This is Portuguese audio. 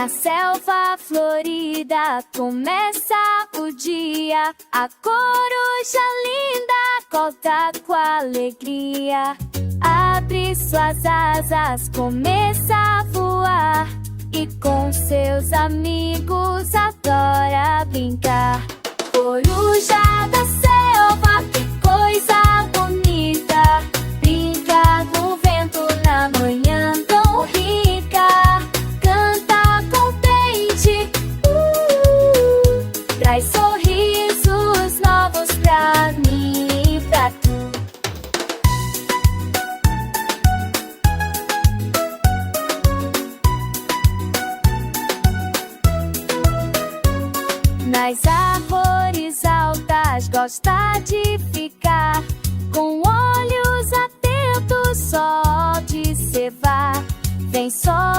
Na selva florida começa o dia. A coruja linda canta com alegria. Abre suas asas, começa a voar, e com seus amigos adora brincar. Coruja da selva, que coisa bonita, brinca no vento na manhã tão rica. Canta contente, traz sorrisos novos pra mim e pra tu. Nas árvores altas gosta de ficar, com olhos atentos só observar. Vem só